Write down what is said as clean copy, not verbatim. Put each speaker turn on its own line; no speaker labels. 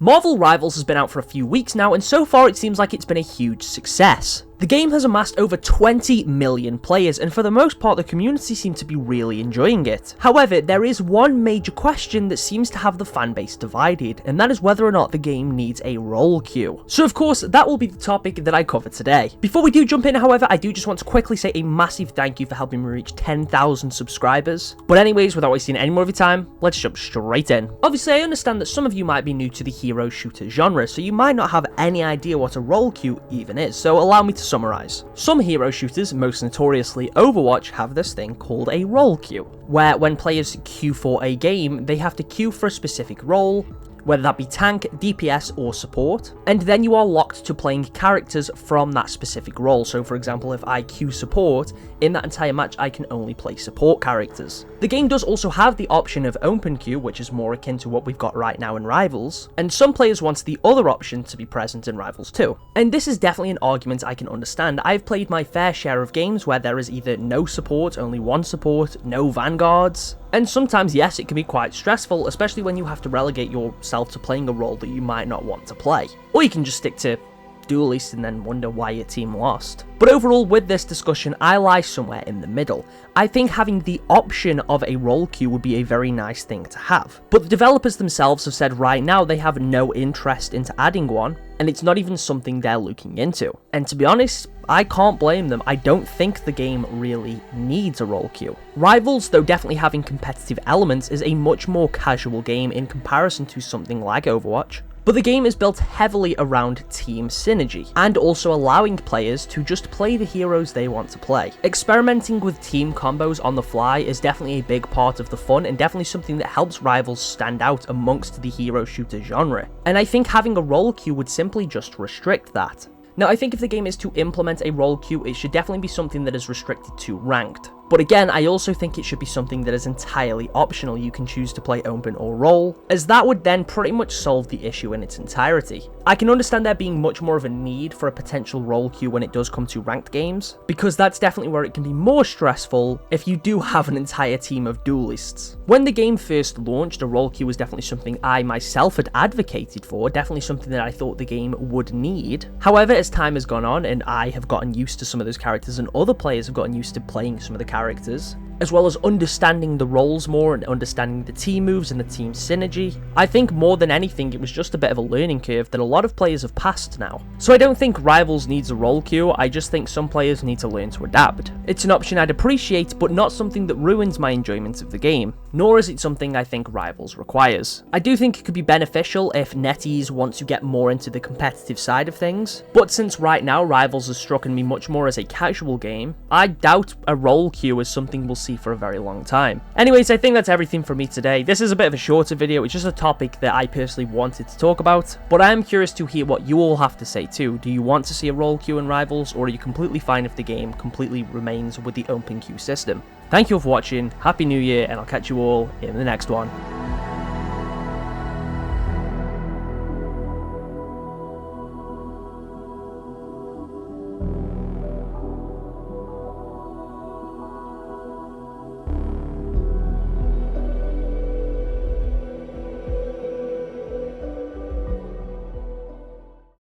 Marvel Rivals has been out for a few weeks now, and so far it seems like it's been a huge success. The game has amassed over 20 million players, and for the most part the community seem to be really enjoying it. However, there is one major question that seems to have the fanbase divided, and that is whether or not the game needs a role queue. So of course, that will be the topic that I cover today. Before we do jump in, however, I do just want to quickly say a massive thank you for helping me reach 10,000 subscribers. But anyways, without wasting any more of your time, let's jump straight in. Obviously, I understand that some of you might be new to the hero shooter genre, so you might not have any idea what a role queue even is, so allow me to summarize. Some hero shooters, most notoriously Overwatch, have this thing called a role queue, where when players queue for a game, they have to queue for a specific role, whether that be tank, DPS, or support, and then you are locked to playing characters from that specific role. So for example, if I queue support, in that entire match I can only play support characters. The game does also have the option of open queue, which is more akin to what we've got right now in Rivals, and some players want the other option to be present in Rivals too. And this is definitely an argument I can understand. I've played my fair share of games where there is either no support, only one support, no vanguards, and sometimes, yes, it can be quite stressful, especially when you have to relegate yourself to playing a role that you might not want to play. Or you can just stick to duelist and then wonder why your team lost. But overall, with this discussion, I lie somewhere in the middle. I think having the option of a role queue would be a very nice thing to have. But the developers themselves have said right now they have no interest into adding one, and it's not even something they're looking into. And to be honest, I can't blame them. I don't think the game really needs a role queue. Rivals, though definitely having competitive elements, is a much more casual game in comparison to something like Overwatch. But the game is built heavily around team synergy, and also allowing players to just play the heroes they want to play. Experimenting with team combos on the fly is definitely a big part of the fun, and definitely something that helps Rivals stand out amongst the hero shooter genre. And I think having a role queue would simply just restrict that. Now, I think if the game is to implement a role queue, it should definitely be something that is restricted to ranked. But again, I also think it should be something that is entirely optional. You can choose to play open or role, as that would then pretty much solve the issue in its entirety. I can understand there being much more of a need for a potential role queue when it does come to ranked games, because that's definitely where it can be more stressful if you do have an entire team of duelists. When the game first launched, a role queue was definitely something I myself had advocated for, definitely something that I thought the game would need. However, as time has gone on and I have gotten used to some of those characters and other players have gotten used to playing some of the characters, as well as understanding the roles more and understanding the team moves and the team synergy, I think more than anything it was just a bit of a learning curve that a lot of players have passed now. So I don't think Rivals needs a role queue, I just think some players need to learn to adapt. It's an option I'd appreciate, but not something that ruins my enjoyment of the game, nor is it something I think Rivals requires. I do think it could be beneficial if netties want to get more into the competitive side of things, but since right now Rivals has struck me much more as a casual game, I doubt a role queue is something we'll see for a very long time. Anyways, I think that's everything for me today. This is a bit of a shorter video, it's just a topic that I personally wanted to talk about, but I am curious to hear what you all have to say too. Do you want to see a role queue in Rivals, or are you completely fine if the game completely remains with the open queue system? Thank you all for watching, Happy New Year, and I'll catch you all in the next one.